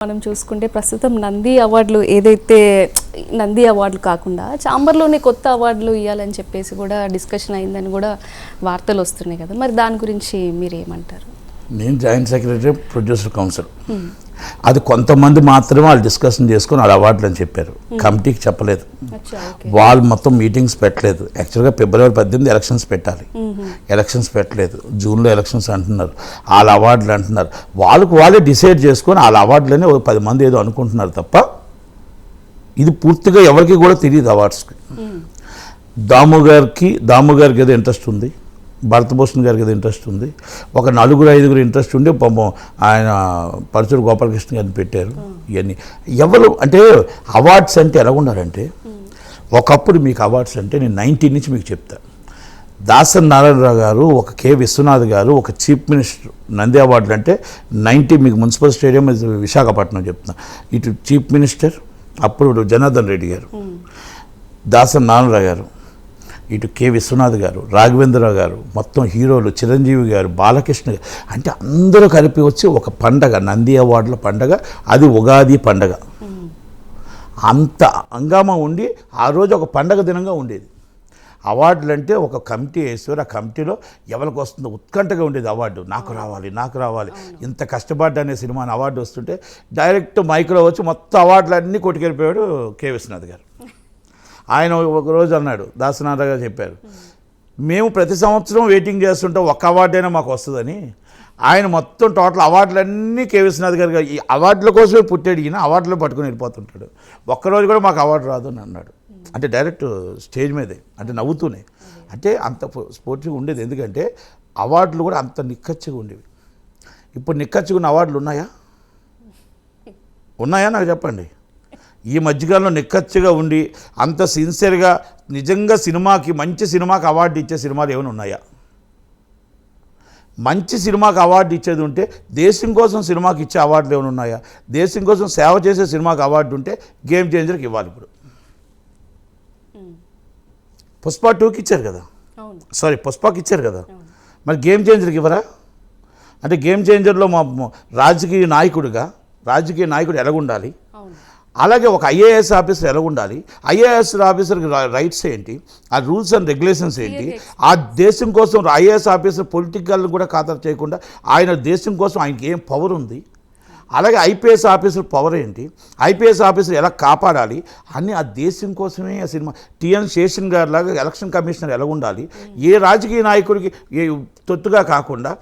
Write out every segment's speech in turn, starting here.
మనం చూసుకుంటే ప్రస్తుతం నంది అవార్డులు ఏదైతే నంది అవార్డులు కాకుండా చాంబర్లోనే కొత్త అవార్డులు ఇవ్వాలని చెప్పేసి కూడా డిస్కషన్ అయిందని కూడా వార్తలు వస్తున్నాయి కదా, మరి దాని గురించి మీరు ఏమంటారు? నేను జాయింట్ సెక్రటరీ ప్రొడ్యూసర్ కౌన్సిల్. అది కొంతమంది మాత్రమే వాళ్ళు డిస్కషన్ చేసుకుని వాళ్ళు అవార్డులు అని చెప్పారు, కమిటీకి చెప్పలేదు. వాళ్ళు మొత్తం మీటింగ్స్ పెట్టలేదు. యాక్చువల్గా ఫిబ్రవరి 18 ఎలక్షన్స్ పెట్టాలి, ఎలక్షన్స్ పెట్టలేదు. జూన్లో ఎలక్షన్స్ అంటున్నారు, వాళ్ళ అవార్డులు అంటున్నారు. వాళ్ళే డిసైడ్ చేసుకొని వాళ్ళ అవార్డులని 10 మంది ఏదో అనుకుంటున్నారు తప్ప ఇది పూర్తిగా ఎవరికి కూడా తెలియదు అవార్డ్స్కి. దాము గారికి ఏదో ఇంట్రెస్ట్ ఉంది, భరతభూషణ్ గారికి ఏదో ఇంట్రెస్ట్ ఉంది, ఒక 4-5 ఇంట్రెస్ట్ ఉండి పాపం ఆయన పరచూరు గోపాలకృష్ణ గారిని పెట్టారు. ఇవన్నీ ఎవరు అంటే అవార్డ్స్ అంటే ఎలా ఉన్నారంటే, ఒకప్పుడు మీకు అవార్డ్స్ అంటే నేను 19 నుంచి మీకు చెప్తాను. దాసరి నారాయణరావు గారు, ఒక కె విశ్వనాథ్ గారు, ఒక చీఫ్ మినిస్టర్ నంది అవార్డులు అంటే 90 మీకు మున్సిపల్ స్టేడియం విశాఖపట్నం చెప్తున్నా. ఇటు చీఫ్ మినిస్టర్ అప్పుడు జనార్దన్ రెడ్డి గారు, దాసరి నారాయణరావు గారు, ఇటు కె విశ్వనాథ్ గారు, రాఘవేంద్రరావు గారు, మొత్తం హీరోలు, చిరంజీవి గారు, బాలకృష్ణ గారు, అంటే అందరూ కలిపి వచ్చి ఒక పండగ, నంది అవార్డుల పండగ, అది ఉగాది పండగ. అంత హంగామా ఉండి ఆ రోజు ఒక పండగ దినంగా ఉండేది. అవార్డులు అంటే ఒక కమిటీ వేసేవారు, ఆ కమిటీలో ఎవరికి వస్తుందో ఉత్కంఠగా ఉండేది. అవార్డు నాకు రావాలి, ఇంత కష్టపడ్డా అనే సినిమాని అవార్డు వస్తుంటే డైరెక్ట్ మైక్లో వచ్చి మొత్తం అవార్డులన్నీ కొట్టుకెళ్ళిపోయాడు కె విశ్వనాథ్ గారు. ఆయన ఒకరోజు అన్నాడు, దాసనారాయణ గారు చెప్పారు, మేము ప్రతి సంవత్సరం వెయిటింగ్ చేస్తుంటాం ఒక్క అవార్డైనా మాకు వస్తుందని. ఆయన మొత్తం టోటల్ అవార్డులన్నీ కె విశ్వనాథ్ గారు ఈ అవార్డుల కోసమే పుట్టాడు, ఈయన అవార్డులో పట్టుకుని వెళ్ళిపోతుంటాడు, ఒక్కరోజు కూడా మాకు అవార్డు రాదు అని అన్నాడు. అంటే డైరెక్ట్ స్టేజ్ మీదే, అంటే నవ్వుతూనే. అంటే అంత స్పోర్టివ్గా ఉండేది, ఎందుకంటే అవార్డులు కూడా అంత నిక్కచ్చిగా ఉండేవి. ఇప్పుడు నిక్కచ్చిగా ఉన్న అవార్డులు ఉన్నాయా నాకు చెప్పండి. ఈ మధ్యకాలంలో నిక్కచ్చిగా ఉండి అంత సిన్సియర్గా నిజంగా మంచి సినిమాకి అవార్డు ఇచ్చే సినిమాలు ఏమైనా ఉన్నాయా? మంచి సినిమాకి అవార్డు ఇచ్చేది ఉంటే దేశం కోసం సినిమాకి ఇచ్చే అవార్డులు ఏమైనా ఉన్నాయా? దేశం కోసం సేవ చేసే సినిమాకి అవార్డు ఉంటే గేమ్ చేంజర్కి ఇవ్వాలి. ఇప్పుడు పుష్ప 2కి ఇచ్చారు కదా, పుష్పకి ఇచ్చారు కదా, మరి గేమ్ చేంజర్కి ఇవ్వరా? అంటే గేమ్ చేంజర్లో మా రాజకీయ నాయకుడు ఎలాగుండాలి, అలాగే ఒక ఐఏఎస్ ఆఫీసర్ ఎలా ఉండాలి, ఐఏఎస్ ఆఫీసర్కి రైట్స్ ఏంటి, ఆ రూల్స్ అండ్ రెగ్యులేషన్స్ ఏంటి, ఆ దేశం కోసం ఐఏఎస్ ఆఫీసర్ పొలిటికల్ కూడా ఖాతరు చేయకుండా ఆయన దేశం కోసం ఆయనకి ఏం పవర్ ఉంది, అలాగే ఐపీఎస్ ఆఫీసర్ పవర్ ఏంటి, ఐపీఎస్ ఆఫీసర్ ఎలా కాపాడాలి అన్నీ ఆ దేశం కోసమే ఆ సినిమా. టిఎన్ శేషన్ గారి లాగా ఎలక్షన్ కమిషనర్ ఎలా ఉండాలి, ఏ రాజకీయ నాయకుడికి ఏ తొత్తుగా కాకుండా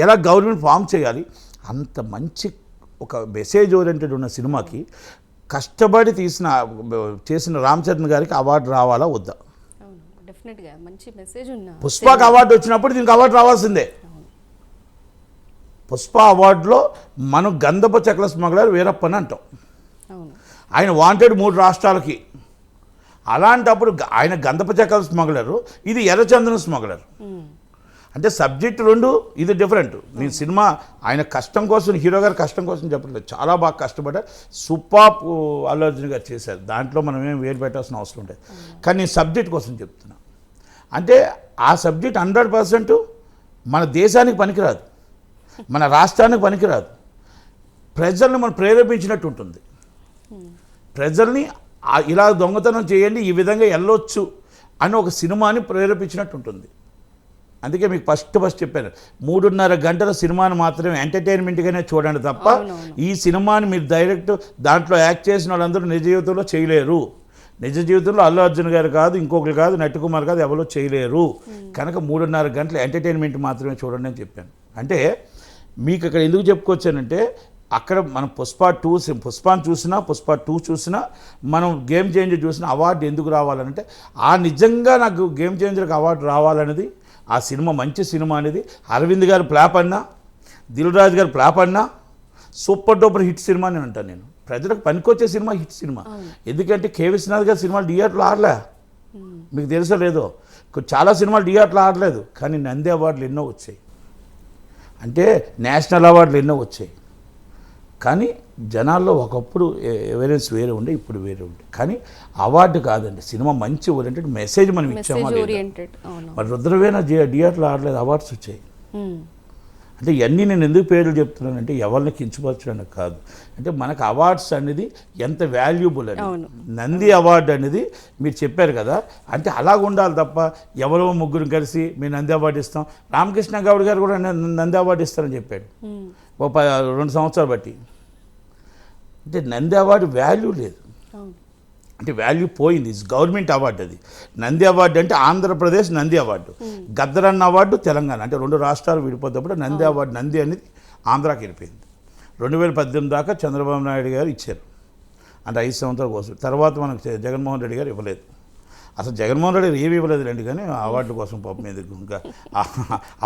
ఎలా గవర్నమెంట్ ఫామ్ చేయాలి, అంత మంచి ఒక మెసేజ్ ఓరియంటెడ్ ఉన్న సినిమాకి కష్టపడి చేసిన రామ్ చరణ్ గారికి అవార్డు రావాలా వద్దా? పుష్పకి అవార్డు వచ్చినప్పుడు దీనికి అవార్డు రావాల్సిందే. పుష్ప అవార్డులో మనం గంధపు చెక్కల స్మగ్లర్ వీరప్పని అంటాం. ఆయన వాంటెడ్ 3 రాష్ట్రాలకి. అలాంటప్పుడు ఆయన గంధపు చెక్కల స్మగ్లరు, ఇది ఎర్రచందనం స్మగ్లర్. అంటే సబ్జెక్ట్ 2 ఇది డిఫరెంట్. నేను సినిమా ఆయన కష్టం కోసం, హీరో గారు కష్టం కోసం చెప్పట్లేదు, చాలా బాగా కష్టపడ్డారు. సూపర్ అల్లు అర్జున్ గారు చేశారు, దాంట్లో మనం ఏం వేరు పెట్టాల్సిన అవసరం ఉంటుంది. కానీ నేను సబ్జెక్ట్ కోసం చెప్తున్నా. అంటే ఆ సబ్జెక్ట్ 100% మన దేశానికి పనికిరాదు, మన రాష్ట్రానికి పనికిరాదు. ప్రజల్ని మనం ప్రేరేపించినట్టు ఉంటుంది. ప్రజల్ని ఇలా దొంగతనం చేయండి, ఈ విధంగా వెళ్ళొచ్చు అని ఒక సినిమాని ప్రేరేపించినట్టు ఉంటుంది. అందుకే మీకు ఫస్ట్ చెప్పాను, 3.5 గంటల సినిమాని మాత్రమే ఎంటర్టైన్మెంట్గానే చూడండి తప్ప ఈ సినిమాని మీరు డైరెక్ట్ దాంట్లో యాక్ట్ చేసిన వాళ్ళందరూ నిజ జీవితంలో చేయలేరు. నిజ జీవితంలో అల్లు అర్జున్ గారు కాదు, ఇంకొకరు కాదు, నటికుమార్ కాదు, ఎవరో చేయలేరు. కనుక 3.5 గంటల ఎంటర్టైన్మెంట్ మాత్రమే చూడండి అని చెప్పాను. అంటే మీకు ఇక్కడ ఎందుకు చెప్పుకొచ్చానంటే, అక్కడ మనం పుష్పాన్ని చూసినా, పుష్ప 2 చూసినా, మనం గేమ్ చేంజర్ చూసినా అవార్డు ఎందుకు రావాలంటే, నిజంగా నాకు గేమ్ చేంజర్కి అవార్డు రావాలనేది, ఆ సినిమా మంచి సినిమా అనేది అరవింద్ గారు ఫ్లాప్ అన్నా, దిల్ రాజు గారు ఫ్లాప్ అన్నా సూపర్ డూపర్ హిట్ సినిమా అని అంటాను నేను. ప్రజలకు పనికొచ్చే సినిమా హిట్ సినిమా. ఎందుకంటే కె విశ్వనాథ్ గారి సినిమాలు థియేటర్లో ఆడలే, మీకు తెలుసో లేదో, చాలా సినిమాలు థియేటర్లో ఆడలేదు. కానీ నంది అవార్డులు ఎన్నో వచ్చాయి, అంటే నేషనల్ అవార్డులు ఎన్నో వచ్చాయి. కానీ జనాల్లో ఒకప్పుడు ఎవిడెన్స్ వేరే ఉండే, ఇప్పుడు వేరే ఉండే. కానీ అవార్డు కాదండి, సినిమా మంచి ఓరియంటెడ్ మెసేజ్ మనం ఇచ్చామా. మరి రుద్రవేణ థియేటర్లో ఆడలేదు, అవార్డ్స్ వచ్చాయి. అంటే ఇవన్నీ నేను ఎందుకు పేర్లు చెప్తున్నానంటే ఎవరిని కించపరచడానికి కాదు, అంటే మనకు అవార్డ్స్ అనేది ఎంత వాల్యుబుల్ అని. నంది అవార్డు అనేది మీరు చెప్పారు కదా, అంటే అలాగ ఉండాలి తప్ప ఎవరో ముగ్గురు కలిసి మేము నంది అవార్డు ఇస్తాం. రామకృష్ణ గౌడ్ గారు కూడా నంది అవార్డు ఇస్తారని చెప్పాడు ఓ 2 సంవత్సరాలు బట్టి. అంటే నంది అవార్డు వాల్యూ లేదు, అంటే వాల్యూ పోయింది. ఇట్స్ గవర్నమెంట్ అవార్డు అది. నంది అవార్డు అంటే ఆంధ్రప్రదేశ్ నంది అవార్డు, గద్దరన్న అవార్డు తెలంగాణ, అంటే 2 రాష్ట్రాలు విడిపోతప్పుడు నంది అవార్డు, నంది అనేది ఆంధ్రాకి వెళ్ళిపోయింది. 2018 దాకా చంద్రబాబు నాయుడు గారు ఇచ్చారు, అంటే 5 సంవత్సరాల కోసం. తర్వాత మనకు జగన్మోహన్ రెడ్డి గారు ఇవ్వలేదు. అసలు జగన్మోహన్ రెడ్డి గారు ఏమి ఇవ్వలేదు రండి, కానీ అవార్డుల కోసం పాపం మీద ఇంకా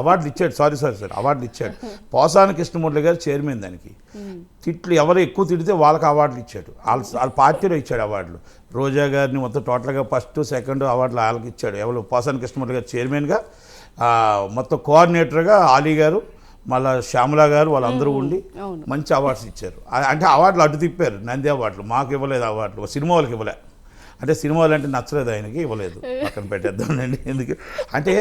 అవార్డులు ఇచ్చాడు. సారీ అవార్డులు ఇచ్చాడు. పోసాని కృష్ణమూర్తి గారు చైర్మన్ దానికి. తిట్లు ఎవరు ఎక్కువ తిడితే వాళ్ళకి అవార్డులు ఇచ్చాడు. వాళ్ళ పార్టీలో ఇచ్చాడు అవార్డులు. రోజా గారిని మొత్తం టోటల్గా 1st, 2nd అవార్డులు వాళ్ళకి ఇచ్చాడు. ఎవరు పోసాని కృష్ణమూర్తి గారు చైర్మన్గా, మొత్తం కోఆర్డినేటర్గా ఆలీ గారు, మళ్ళీ శ్యామల గారు, వాళ్ళందరూ ఉండి మంచి అవార్డ్స్ ఇచ్చారు. అంటే అవార్డులు అడ్డు తిప్పారు. నంది అవార్డులు మాకు ఇవ్వలేదు, అవార్డులు సినిమా వాళ్ళకి ఇవ్వలే. అంటే సినిమాలు అంటే నచ్చలేదు ఆయనకి, ఇవ్వలేదు, పక్కన పెట్టేద్దామండి. ఎందుకు అంటే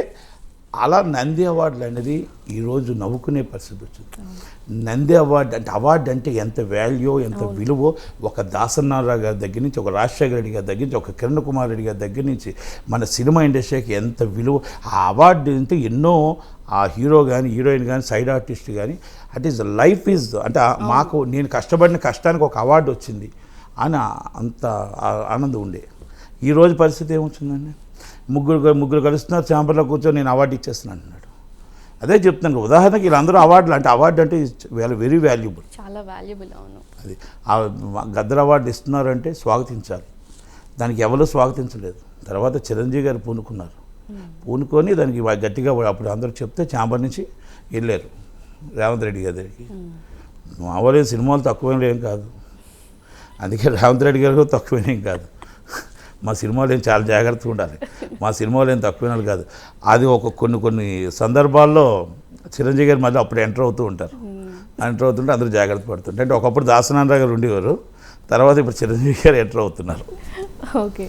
అలా నంది అవార్డులు అనేది ఈరోజు నవ్వుకునే పరిస్థితి వచ్చింది. నంది అవార్డు అంటే, అవార్డు అంటే ఎంత వాల్యూ, ఎంత విలువో, ఒక దాసనారాయణ గారి దగ్గర నుంచి, ఒక రాజశేఖర రెడ్డి గారి దగ్గర నుంచి, ఒక కిరణ్ కుమార్ రెడ్డి గారి దగ్గర నుంచి మన సినిమా ఇండస్ట్రీకి ఎంత విలువ. ఆ అవార్డు అంటే ఎన్నో ఆ హీరో కానీ హీరోయిన్ కానీ సైడ్ ఆర్టిస్ట్ కానీ అట్ ఈస్ లైఫ్ ఈజ్, అంటే మాకు నేను కష్టపడిన కష్టానికి ఒక అవార్డు వచ్చింది అని అంత ఆనందం ఉండే. ఈరోజు పరిస్థితి ఏమొచ్చిందండి, ముగ్గురు కలుస్తున్నారు ఛాంబర్లో కూర్చొని నేను అవార్డు ఇచ్చేస్తున్నాను అన్నాడు. అదే చెప్తున్నాను, ఉదాహరణకి వీళ్ళందరూ అవార్డులు, అంటే అవార్డు అంటే వెరీ వాల్యుబుల్, చాలా వాల్యుబుల్. అవును, అది గద్దర్ అవార్డు ఇస్తున్నారంటే స్వాగతించాలి. దానికి ఎవరు స్వాగతించలేదు. తర్వాత చిరంజీవి గారు పూనుకొని దానికి గట్టిగా అప్పుడు అందరూ చెప్తే ఛాంబర్ నుంచి వెళ్ళారు రేవంత్ రెడ్డి గారి దగ్గరికి. మామూలుగా సినిమాలు తక్కువేం కాదు, అందుకే రేవంత్ రెడ్డి గారు తక్కువేం కాదు. మా సినిమాలు ఏం చాలా జాగ్రత్తగా ఉండాలి, మా సినిమాలు ఏం తక్కువ కాదు. అది ఒక కొన్ని సందర్భాల్లో చిరంజీవి గారు మళ్ళీ అప్పుడు ఎంటర్ అవుతుంటే అందరూ జాగ్రత్త పడుతుంటారు. అంటే ఒకప్పుడు దాసనారాయణ గారు ఉండేవారు, తర్వాత ఇప్పుడు చిరంజీవి గారు ఎంటర్ అవుతున్నారు. ఓకే.